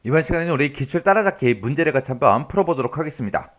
이번 시간에는 우리 기출 따라잡기 문제를 같이 한번 풀어보도록 하겠습니다.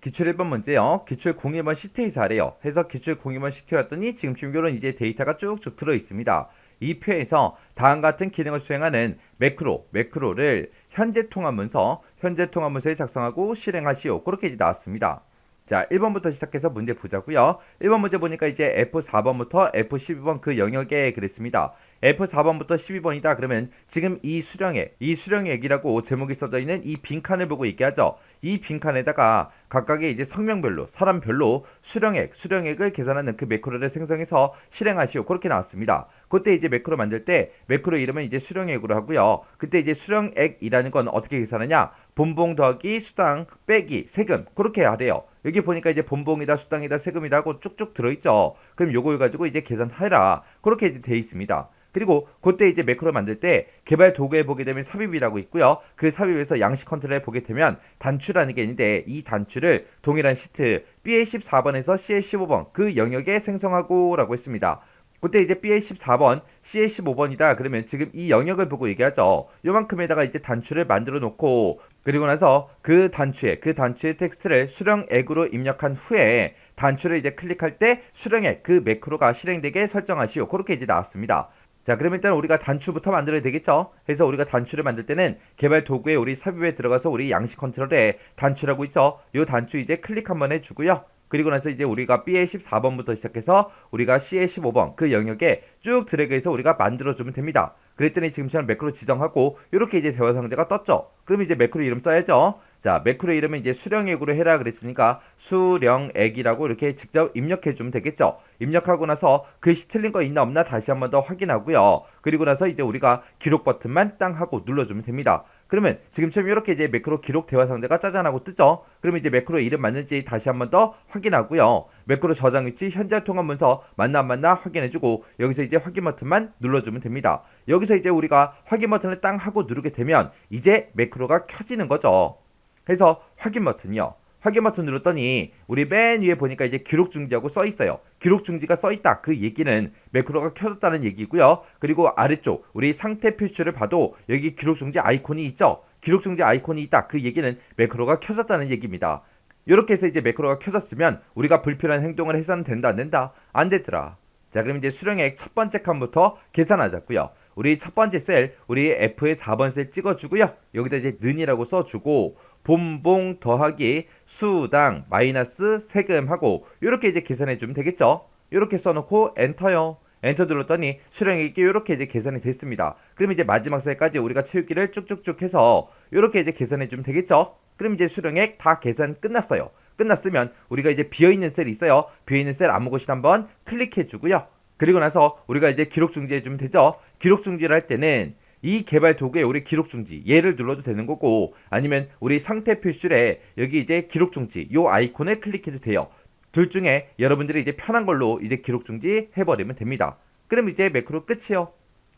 기출 1번 문제요. 기출 01번 시트에서 하래요. 해서 기출 01번 시트였더니 지금 이런 이제 데이터가 쭉쭉 들어 있습니다. 이 표에서 다음 같은 기능을 수행하는 매크로를 현재 통합문서에 작성하고 실행하시오. 그렇게 이제 나왔습니다. 자, 1번부터 시작해서 문제 보자고요. 1번 문제 보니까 이제 F4번부터 F12번 그 영역에 그랬습니다. F4번부터 12번이다. 그러면 지금 이 수령액이라고 제목이 써져 있는 이 빈칸을 보고 얘기하죠. 이 빈칸에다가 각각의 이제 성명별로, 사람별로 수령액을 계산하는 그 매크로를 생성해서 실행하시오. 그렇게 나왔습니다. 그때 이제 매크로 만들 때 매크로 이름은 이제 수령액으로 하고요. 그때 이제 수령액이라는 건 어떻게 계산하냐? 본봉 더하기 수당 빼기 세금 그렇게 하래요. 여기 보니까 이제 본봉이다 수당이다 세금이다 하고 쭉쭉 들어있죠. 그럼 요걸 가지고 이제 계산해라. 그렇게 이제 돼 있습니다. 그리고 그때 이제 매크로 만들 때 개발 도구에 보게 되면 삽입이라고 있고요. 그 삽입에서 양식 컨트롤에 보게 되면 단추라는 게 있는데 이 단추를 동일한 시트 B의 14번에서 C의 15번 그 영역에 생성하고 라고 했습니다. 그때 이제 B의 14번, C의 15번이다. 그러면 지금 이 영역을 보고 얘기하죠. 요만큼에다가 이제 단추를 만들어 놓고 그리고 나서 그 단추의 텍스트를 수령액으로 입력한 후에 단추를 이제 클릭할 때 수령액 그 매크로가 실행되게 설정하시오. 그렇게 이제 나왔습니다. 자, 그럼 일단 우리가 단추부터 만들어야 되겠죠. 그래서 우리가 단추를 만들 때는 개발 도구에 우리 삽입에 들어가서 우리 양식 컨트롤에 단추라고 있죠. 요 단추 이제 클릭 한번 해주고요. 그리고 나서 이제 우리가 B의 14번부터 시작해서 우리가 C의 15번 그 영역에 쭉 드래그해서 우리가 만들어주면 됩니다. 그랬더니 지금처럼 매크로 지정하고 이렇게 이제 대화 상자가 떴죠. 그럼 이제 매크로 이름 써야죠. 자, 매크로 이름은 이제 수령액으로 해라 그랬으니까 수령액이라고 이렇게 직접 입력해 주면 되겠죠. 입력하고 나서 글씨 틀린 거 있나 없나 다시 한번 더 확인하고요. 그리고 나서 이제 우리가 기록 버튼만 땅 하고 눌러주면 됩니다. 그러면 지금처럼 이렇게 이제 매크로 기록 대화 상자가 짜잔하고 뜨죠. 그러면 이제 매크로 이름 맞는지 다시 한번 더 확인하고요. 매크로 저장 위치 현재 통합 문서 맞나 안 맞나 확인해주고 여기서 이제 확인 버튼만 눌러주면 됩니다. 여기서 이제 우리가 확인 버튼을 땅 하고 누르게 되면 이제 매크로가 켜지는 거죠. 그래서 확인 버튼이요. 확인 버튼 눌렀더니 우리 맨 위에 보니까 이제 기록 중지하고 써 있어요. 기록 중지가 써 있다. 그 얘기는 매크로가 켜졌다는 얘기고요. 그리고 아래쪽 우리 상태 표시를 봐도 여기 기록 중지 아이콘이 있죠. 기록 중지 아이콘이 있다. 그 얘기는 매크로가 켜졌다는 얘기입니다. 이렇게 해서 이제 매크로가 켜졌으면 우리가 불필요한 행동을 해서는 된다 안 된다? 안 되더라. 자, 그럼 이제 수령액 첫 번째 칸부터 계산하자고요. 우리 첫 번째 셀 우리 F의 4번 셀 찍어주고요. 여기다 이제 는이라고 써주고 본봉 더하기 수당 마이너스 세금하고 이렇게 이제 계산해주면 되겠죠. 이렇게 써놓고 엔터요. 엔터 눌렀더니 수령액이 이렇게 이제 계산이 됐습니다. 그럼 이제 마지막 셀까지 우리가 채우기를 쭉쭉쭉 해서 이렇게 이제 계산해주면 되겠죠. 그럼 이제 수령액 다 계산 끝났어요. 끝났으면 우리가 이제 비어있는 셀이 있어요. 비어있는 셀 아무 곳이나 한번 클릭해주고요. 그리고 나서 우리가 이제 기록 중지해주면 되죠. 기록 중지를 할 때는 이 개발 도구에 우리 기록 중지 얘를 눌러도 되는 거고 아니면 우리 상태 표시에 여기 이제 기록 중지 요 아이콘을 클릭해도 돼요. 둘 중에 여러분들이 이제 편한 걸로 이제 기록 중지 해버리면 됩니다. 그럼 이제 매크로 끝이요.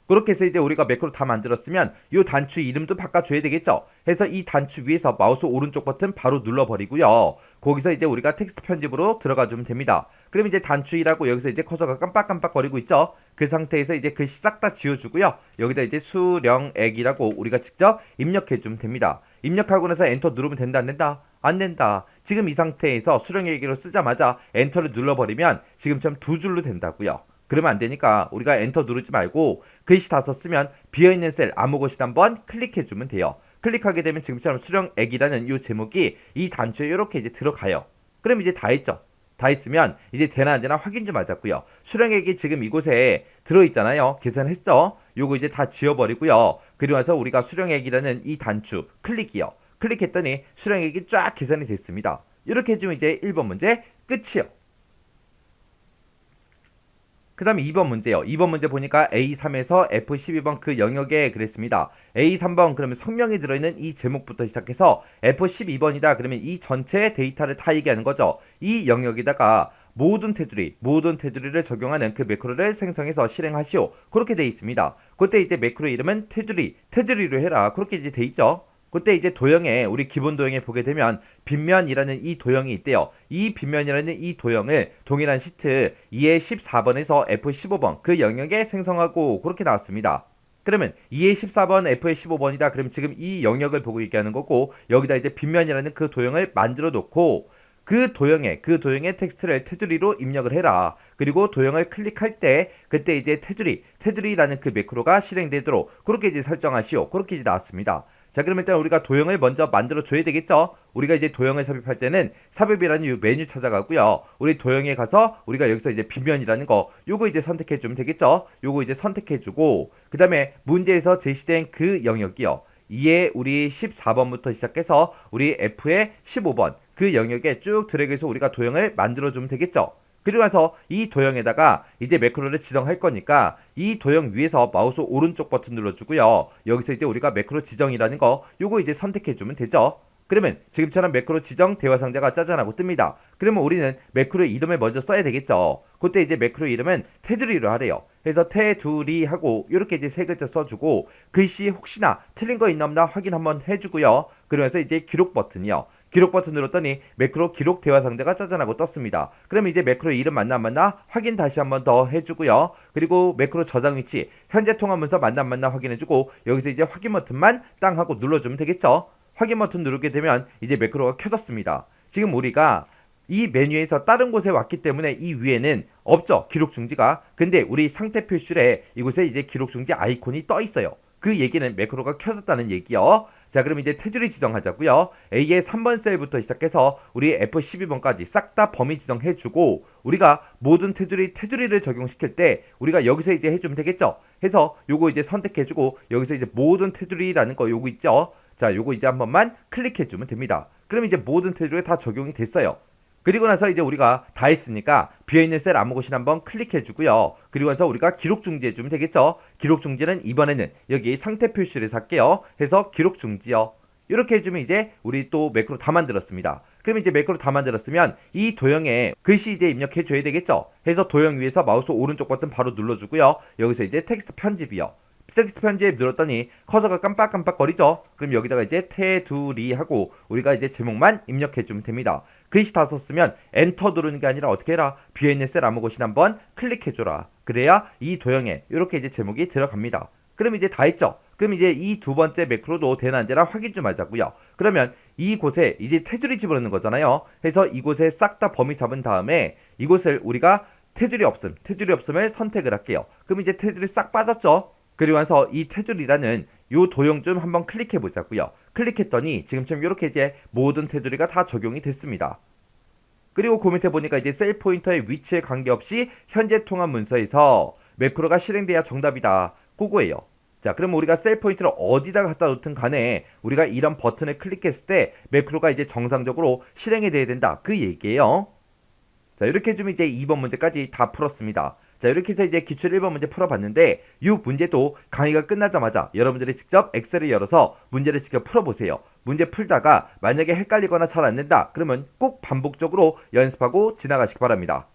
그렇게 해서 이제 우리가 매크로 다 만들었으면 이 단추 이름도 바꿔줘야 되겠죠. 해서 이 단추 위에서 마우스 오른쪽 버튼 바로 눌러버리고요. 거기서 이제 우리가 텍스트 편집으로 들어가주면 됩니다. 그럼 이제 단추이라고 여기서 이제 커서가 깜빡깜빡거리고 있죠. 그 상태에서 이제 글씨 싹 다 지워주고요. 여기다 이제 수령액이라고 우리가 직접 입력해주면 됩니다. 입력하고 나서 엔터 누르면 된다 안 된다? 안 된다. 지금 이 상태에서 수령액으로 쓰자마자 엔터를 눌러버리면 지금처럼 두 줄로 된다고요. 그러면 안 되니까 우리가 엔터 누르지 말고 글씨 다 썼으면 비어있는 셀 아무 곳이나 한번 클릭해주면 돼요. 클릭하게 되면 지금처럼 수령액이라는 이 제목이 이 단추에 이렇게 이제 들어가요. 그럼 이제 다 했죠. 다 했으면 이제 되나 안 되나 확인 좀 하자고요. 수령액이 지금 이곳에 들어있잖아요. 계산했죠. 요거 이제 다 지워버리고요. 그리고 나서 우리가 수령액이라는 이 단추 클릭이요. 클릭했더니 수령액이 쫙 계산이 됐습니다. 이렇게 해주면 이제 1번 문제 끝이요. 그 다음에 2번 문제요. 2번 문제 보니까 A3에서 F12번 그 영역에 그랬습니다. A3번 그러면 성명이 들어있는 이 제목부터 시작해서 F12번이다. 그러면 이 전체 데이터를 다 얘기하는 거죠. 이 영역에다가 모든 테두리를 적용하는 그 매크로를 생성해서 실행하시오. 그렇게 돼 있습니다. 그때 이제 매크로 이름은 테두리로 해라. 그렇게 이제 돼 있죠. 그때 이제 도형에 우리 기본 도형에 보게 되면 빗면이라는 이 도형이 있대요. 이 빗면이라는 이 도형을 동일한 시트 2의 14번에서 F15번 그 영역에 생성하고 그렇게 나왔습니다. 그러면 2의 14번 F의 15번이다. 그럼 지금 이 영역을 보고 얘기하는 거고 여기다 이제 빗면이라는 그 도형을 만들어 놓고 그 도형의 텍스트를 테두리로 입력을 해라. 그리고 도형을 클릭할 때 그때 이제 테두리라는 그 매크로가 실행되도록 그렇게 이제 설정하시오. 그렇게 이제 나왔습니다. 자, 그럼 일단 우리가 도형을 먼저 만들어 줘야 되겠죠? 우리가 이제 도형을 삽입할 때는 삽입이라는 이 메뉴 찾아가고요. 우리 도형에 가서 우리가 여기서 이제 빗면이라는 거 요거 이제 선택해 주면 되겠죠? 요거 이제 선택해 주고 그다음에 문제에서 제시된 그 영역이요. 2의 우리 14번부터 시작해서 우리 F의 15번 그 영역에 쭉 드래그해서 우리가 도형을 만들어주면 되겠죠. 그리고 나서 이 도형에다가 이제 매크로를 지정할 거니까 이 도형 위에서 마우스 오른쪽 버튼 눌러주고요. 여기서 이제 우리가 매크로 지정이라는 거 요거 이제 선택해주면 되죠. 그러면 지금처럼 매크로 지정 대화 상자가 짜잔하고 뜹니다. 그러면 우리는 매크로의 이름을 먼저 써야 되겠죠. 그때 이제 매크로 이름은 테두리로 하래요. 그래서 테두리 하고 이렇게 이제 세 글자 써주고 글씨 혹시나 틀린 거 있나 없나 확인 한번 해주고요. 그러면서 이제 기록 버튼이요. 기록 버튼 눌렀더니 매크로 기록 대화 상자가 짜잔하고 떴습니다. 그럼 이제 매크로 이름 맞나 안 맞나 확인 다시 한번 더 해주고요. 그리고 매크로 저장 위치 현재 통화 문서 맞나 안 맞나 확인해주고 여기서 이제 확인 버튼만 땅 하고 눌러주면 되겠죠. 확인 버튼 누르게 되면 이제 매크로가 켜졌습니다. 지금 우리가 이 메뉴에서 다른 곳에 왔기 때문에 이 위에는 없죠. 기록 중지가. 근데 우리 상태 표시에 이곳에 이제 기록 중지 아이콘이 떠 있어요. 그 얘기는 매크로가 켜졌다는 얘기요. 자, 그럼 이제 테두리 지정하자고요. A의 3번 셀부터 시작해서 우리 F12번까지 싹 다 범위 지정해주고 우리가 모든 테두리를 적용시킬 때 우리가 여기서 이제 해주면 되겠죠. 해서 요거 이제 선택해주고 여기서 이제 모든 테두리라는 거 요거 있죠. 자, 요거 이제 한 번만 클릭해주면 됩니다. 그럼 이제 모든 테두리에 다 적용이 됐어요. 그리고 나서 이제 우리가 다 했으니까 비어있는 셀 아무 곳이나 한번 클릭해주고요. 그리고 나서 우리가 기록 중지해주면 되겠죠. 기록 중지는 이번에는 여기 상태 표시를 살게요. 해서 기록 중지요. 이렇게 해주면 이제 우리 또 매크로 다 만들었습니다. 그럼 이제 매크로 다 만들었으면 이 도형에 글씨 이제 입력해줘야 되겠죠. 해서 도형 위에서 마우스 오른쪽 버튼 바로 눌러주고요. 여기서 이제 텍스트 편집이요. 텍스트 편집 눌렀더니 커서가 깜빡깜빡거리죠. 그럼 여기다가 이제 테두리 하고 우리가 이제 제목만 입력해주면 됩니다. 글씨 다 썼으면 엔터 누르는 게 아니라 어떻게 해라. 비어있는 셀 아무 곳이나 한번 클릭해줘라. 그래야 이 도형에 이렇게 이제 제목이 들어갑니다. 그럼 이제 다 했죠. 그럼 이제 이 두 번째 매크로도 되나 안 되나 확인 좀 하자고요. 그러면 이곳에 이제 테두리 집어넣는 거잖아요. 그래서 이곳에 싹 다 범위 잡은 다음에 이곳을 우리가 테두리 없음을 선택을 할게요. 그럼 이제 테두리 싹 빠졌죠. 그리고 나서 이 테두리라는 요 도형 좀 한번 클릭해 보자고요. 클릭했더니 지금처럼 이렇게 이제 모든 테두리가 다 적용이 됐습니다. 그리고 그 밑에 보니까 이제 셀 포인터의 위치에 관계없이 현재 통화 문서에서 매크로가 실행돼야 정답이다. 그거예요. 자, 그럼 우리가 셀 포인트를 어디다 갖다 놓든 간에 우리가 이런 버튼을 클릭했을 때 매크로가 이제 정상적으로 실행이 돼야 된다. 그 얘기예요. 자, 이렇게 해주면 이제 2번 문제까지 다 풀었습니다. 자, 이렇게 해서 이제 기출 1번 문제 풀어봤는데 이 문제도 강의가 끝나자마자 여러분들이 직접 엑셀을 열어서 문제를 직접 풀어보세요. 문제 풀다가 만약에 헷갈리거나 잘 안 된다 그러면 꼭 반복적으로 연습하고 지나가시기 바랍니다.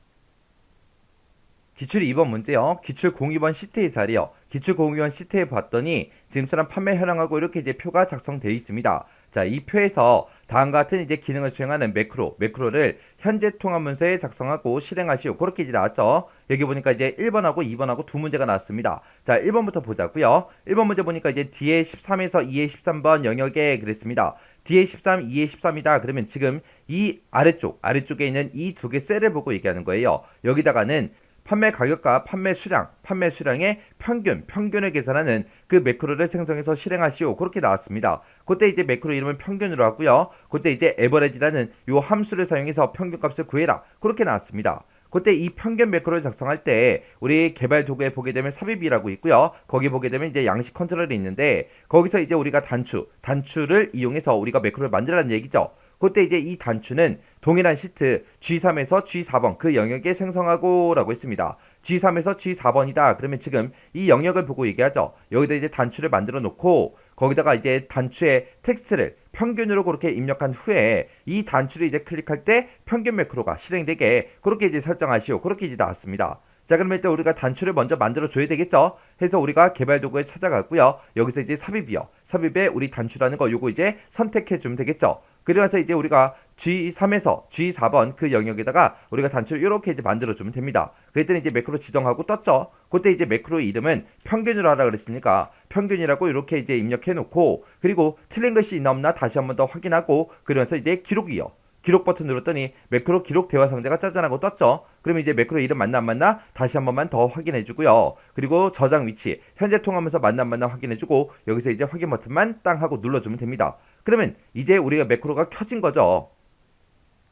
기출 2번 문제요. 기출 02번 시트의 자리요. 기출 02번 시트에 봤더니 지금처럼 판매 현황하고 이렇게 이제 표가 작성되어 있습니다. 자, 이 표에서 다음과 같은 이제 기능을 수행하는 매크로를 현재 통화 문서에 작성하고 실행하시오. 그렇게 이제 나왔죠. 여기 보니까 이제 1번하고 2번하고 두 문제가 나왔습니다. 자, 1번부터 보자고요. 1번 문제 보니까 이제 D의 13에서 E의 13번 영역에 그랬습니다. D의 13, E의 13이다. 그러면 지금 이 아래쪽에 있는 이 두 개 셀을 보고 얘기하는 거예요. 여기다가는 판매 가격과 판매 수량의 평균을 계산하는 그 매크로를 생성해서 실행하시오. 그렇게 나왔습니다. 그때 이제 매크로 이름은 평균으로 하고요. 그때 이제 에버레지라는 요 함수를 사용해서 평균값을 구해라. 그렇게 나왔습니다. 그때 이 평균 매크로를 작성할 때 우리 개발 도구에 보게 되면 삽입이라고 있고요. 거기 보게 되면 이제 양식 컨트롤이 있는데 거기서 이제 우리가 단추를 이용해서 우리가 매크로를 만들라는 얘기죠. 그때 이제 이 단추는 동일한 시트 G3에서 G4번 그 영역에 생성하고 라고 했습니다. G3에서 G4번이다. 그러면 지금 이 영역을 보고 얘기하죠. 여기다 이제 단추를 만들어 놓고 거기다가 이제 단추의 텍스트를 평균으로 그렇게 입력한 후에 이 단추를 이제 클릭할 때 평균 매크로가 실행되게 그렇게 이제 설정하시오. 그렇게 이제 나왔습니다. 자, 그러면 일단 우리가 단추를 먼저 만들어 줘야 되겠죠. 해서 우리가 개발 도구에 찾아가고요. 여기서 이제 삽입이요. 삽입에 우리 단추라는 거 요거 이제 선택해 주면 되겠죠. 그러면서 이제 우리가 G3에서 G4번 그 영역에다가 우리가 단추를 이렇게 이제 만들어 주면 됩니다. 그랬더니 이제 매크로 지정하고 떴죠. 그때 이제 매크로의 이름은 평균으로 하라 그랬으니까 평균이라고 이렇게 이제 입력해 놓고, 그리고 틀린 것이 있나 없나 다시 한번 더 확인하고, 그러면서 이제 기록이요. 기록 버튼 눌렀더니 매크로 기록 대화 상자가 짜잔하고 떴죠. 그러면 이제 매크로 이름 맞나 안 맞나 다시 한 번만 더 확인해 주고요. 그리고 저장 위치 현재 통하면서 맞나 안 맞나 확인해 주고, 여기서 이제 확인 버튼만 땅 하고 눌러주면 됩니다. 그러면 이제 우리가 매크로가 켜진 거죠.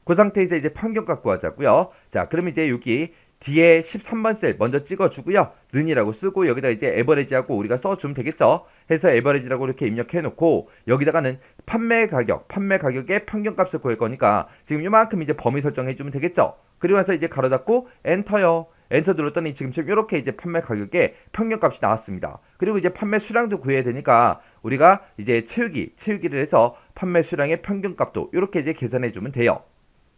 그 상태에서 이제 평균 갖고 하자고요. 자, 그럼 이제 여기 뒤에 13번 셀 먼저 찍어주고요. 는이라고 쓰고 여기다 이제 에버리지하고 우리가 써주면 되겠죠. 해서 에버리지라고 이렇게 입력해놓고 여기다가는 판매 가격의 평균값을 구할 거니까 지금 이만큼 이제 범위 설정해주면 되겠죠. 그리고 나서 이제 가로 닫고 엔터요. 엔터 눌렀더니 지금처럼 이렇게 이제 판매 가격의 평균값이 나왔습니다. 그리고 이제 판매 수량도 구해야 되니까 우리가 이제 채우기를 해서 판매 수량의 평균값도 이렇게 이제 계산해주면 돼요.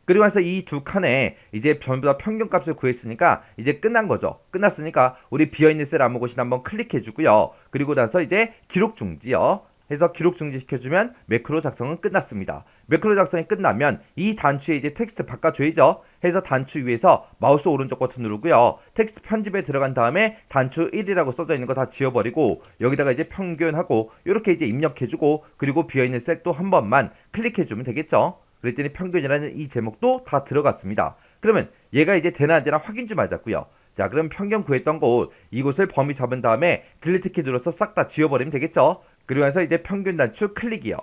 그리고 나서 이 두 칸에 이제 전부 다 평균값을 구했으니까 이제 끝난 거죠. 끝났으니까 우리 비어있는 셀 아무것이나 한번 클릭해 주고요. 그리고 나서 이제 기록 중지요. 해서 기록 중지 시켜주면 매크로 작성은 끝났습니다. 매크로 작성이 끝나면 이 단추에 이제 텍스트 바꿔줘야죠. 해서 단추 위에서 마우스 오른쪽 버튼 누르고요. 텍스트 편집에 들어간 다음에 단추 1이라고 써져 있는 거 다 지워버리고 여기다가 이제 평균하고 이렇게 이제 입력해주고, 그리고 비어있는 셀 또 한 번만 클릭해주면 되겠죠. 그랬더니 평균이라는 이 제목도 다 들어갔습니다. 그러면 얘가 이제 되나 안 되나 확인 좀 하자고요. 자, 그럼 평균 구했던 곳 이곳을 범위 잡은 다음에 딜리트 키 눌러서 싹 다 지워버리면 되겠죠. 그리고 나서 이제 평균 단추 클릭이요.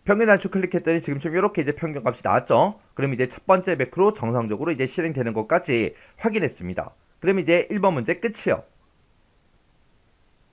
평균 단추 클릭했더니 지금처럼 이렇게 이제 평균 값이 나왔죠. 그럼 이제 첫 번째 매크로 정상적으로 이제 실행되는 것까지 확인했습니다. 그럼 이제 1번 문제 끝이요.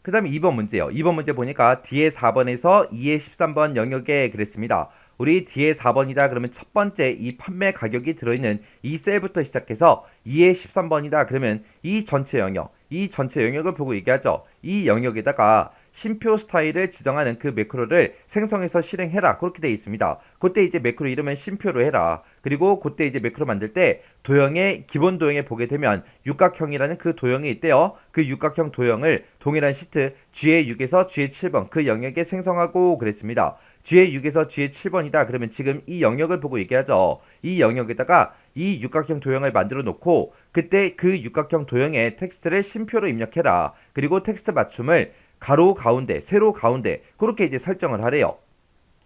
그 다음에 2번 문제요. 2번 문제 보니까 D의 4번에서 E의 13번 영역에 그랬습니다. 우리 D의 4번이다 그러면 첫 번째 이 판매 가격이 들어있는 이 셀부터 시작해서 2의 13번이다 그러면 이 전체 영역을 보고 얘기하죠. 이 영역에다가 쉼표 스타일을 지정하는 그 매크로를 생성해서 실행해라 그렇게 되어 있습니다. 그때 이제 매크로 이름은 쉼표로 해라. 그리고 그때 이제 매크로 만들 때 도형의 기본 도형에 보게 되면 육각형이라는 그 도형이 있대요. 그 육각형 도형을 동일한 시트 G의 6에서 G의 7번 그 영역에 생성하고 그랬습니다. G의 6에서 G의 7번이다 그러면 지금 이 영역을 보고 얘기하죠. 이 영역에다가 이 육각형 도형을 만들어 놓고 그때 그 육각형 도형에 텍스트를 쉼표로 입력해라. 그리고 텍스트 맞춤을 가로 가운데, 세로 가운데 그렇게 이제 설정을 하래요.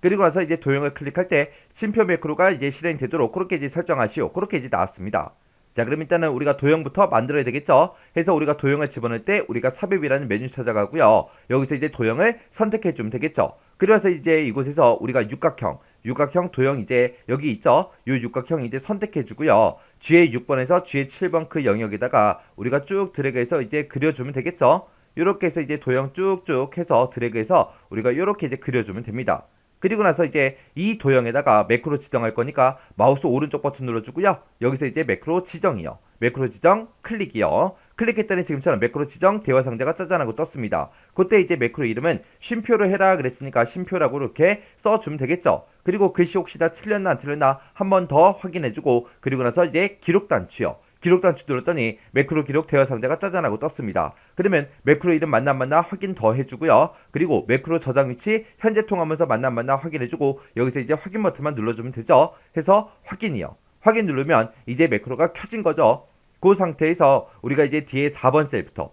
그리고 나서 이제 도형을 클릭할 때 쉼표 매크로가 이제 실행되도록 그렇게 이제 설정하시오. 그렇게 이제 나왔습니다. 자, 그럼 일단은 우리가 도형부터 만들어야 되겠죠. 해서 우리가 도형을 집어넣을 때 우리가 삽입이라는 메뉴 찾아가고요. 여기서 이제 도형을 선택해 주면 되겠죠. 그래서 이제 이곳에서 우리가 육각형 도형 이제 여기 있죠. 이 육각형 이제 선택해 주고요. G의 6번에서 G의 7번 그 영역에다가 우리가 쭉 드래그해서 이제 그려주면 되겠죠. 이렇게 해서 이제 도형 쭉쭉 해서 드래그해서 우리가 이렇게 이제 그려주면 됩니다. 그리고 나서 이제 이 도형에다가 매크로 지정할 거니까 마우스 오른쪽 버튼 눌러주고요. 여기서 이제 매크로 지정이요. 매크로 지정 클릭이요. 클릭했더니 지금처럼 매크로 지정 대화 상자가 짜잔하고 떴습니다. 그때 이제 매크로 이름은 쉼표로 해라 그랬으니까 쉼표라고 이렇게 써주면 되겠죠. 그리고 글씨 혹시 다 틀렸나 안 틀렸나 한 번 더 확인해주고, 그리고 나서 이제 기록 단추요. 기록 단추 눌렀더니 매크로 기록 대화 상자가 짜잔하고 떴습니다. 그러면 매크로 이름 맞나 안 맞나 확인 더 해주고요. 그리고 매크로 저장 위치 현재 통하면서 맞나 안 맞나 확인해주고 여기서 이제 확인 버튼만 눌러주면 되죠. 해서 확인이요. 확인 누르면 이제 매크로가 켜진 거죠. 그 상태에서 우리가 이제 뒤에 4번 셀부터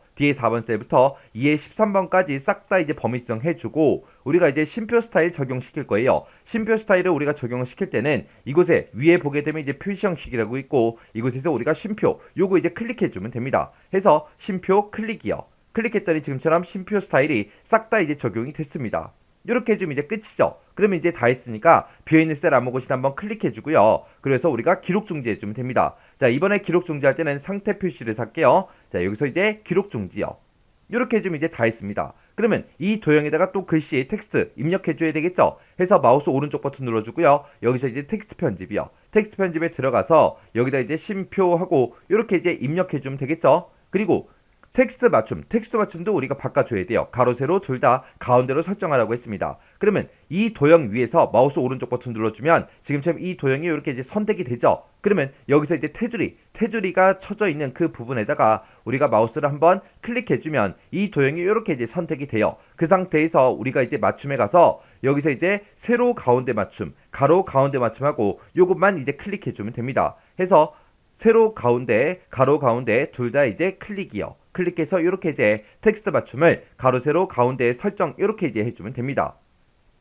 2의 13번까지 싹 다 이제 범위 지정해주고 우리가 이제 쉼표 스타일 적용시킬 거예요. 쉼표 스타일을 우리가 적용을 시킬 때는 이곳에 위에 보게 되면 이제 표시 형식이라고 있고 이곳에서 우리가 쉼표 요거 이제 클릭해주면 됩니다. 해서 쉼표 클릭이요. 클릭했더니 지금처럼 쉼표 스타일이 싹 다 이제 적용이 됐습니다. 이렇게 해주면 이제 끝이죠. 그러면 이제 다 했으니까 비어있는 셀 아무것이나 한번 클릭해주고요. 그래서 우리가 기록 중지해주면 됩니다. 자, 이번에 기록 중지할 때는 상태 표시를 살게요. 자, 여기서 이제 기록 중지요. 이렇게 해주면 이제 다 했습니다. 그러면 이 도형에다가 또 글씨 텍스트 입력해줘야 되겠죠. 해서 마우스 오른쪽 버튼 눌러주고요. 여기서 이제 텍스트 편집이요. 텍스트 편집에 들어가서 여기다 이제 쉼표하고 이렇게 이제 입력해주면 되겠죠. 그리고 텍스트 맞춤도 우리가 바꿔줘야 돼요. 가로 세로 둘 다 가운데로 설정하라고 했습니다. 그러면 이 도형 위에서 마우스 오른쪽 버튼 눌러주면 지금처럼 이 도형이 이렇게 이제 선택이 되죠. 그러면 여기서 이제 테두리가 쳐져 있는 그 부분에다가 우리가 마우스를 한번 클릭해주면 이 도형이 이렇게 이제 선택이 돼요. 그 상태에서 우리가 이제 맞춤에 가서 여기서 이제 세로 가운데 맞춤, 가로 가운데 맞춤하고 요것만 이제 클릭해주면 됩니다. 해서 세로 가운데, 가로 가운데 둘 다 이제 클릭이요. 클릭해서 이렇게 이제 텍스트 맞춤을 가로 세로 가운데에 설정 이렇게 이제 해주면 됩니다.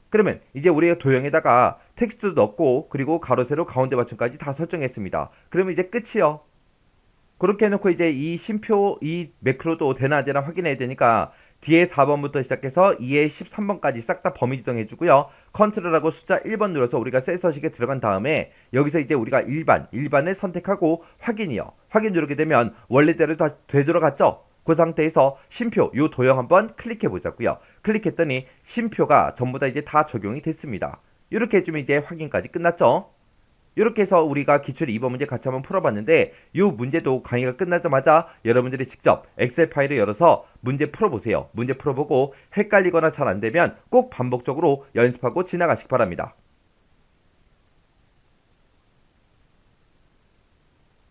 그러면 이제 우리가 도형에다가 텍스트도 넣고 그리고 가로 세로 가운데 맞춤까지 다 설정했습니다. 그러면 이제 끝이요. 그렇게 해놓고 이제 이 쉼표 이 매크로도 되나 안 되나 확인해야 되니까 뒤에 4번부터 시작해서 2에 13번까지 싹 다 범위 지정해주고요. 컨트롤하고 숫자 1번 눌러서 우리가 셀 서식에 들어간 다음에 여기서 이제 우리가 일반을 선택하고 확인이요. 확인 누르게 되면 원래대로 다 되돌아갔죠? 그 상태에서 쉼표 요 도형 한번 클릭해 보자고요. 클릭했더니 쉼표가 전부 다 이제 다 적용이 됐습니다. 이렇게 해주면 이제 확인까지 끝났죠? 이렇게 해서 우리가 기출 2번 문제 같이 한번 풀어봤는데 이 문제도 강의가 끝나자마자 여러분들이 직접 엑셀 파일을 열어서 문제 풀어보세요. 문제 풀어보고 헷갈리거나 잘 안되면 꼭 반복적으로 연습하고 지나가시기 바랍니다.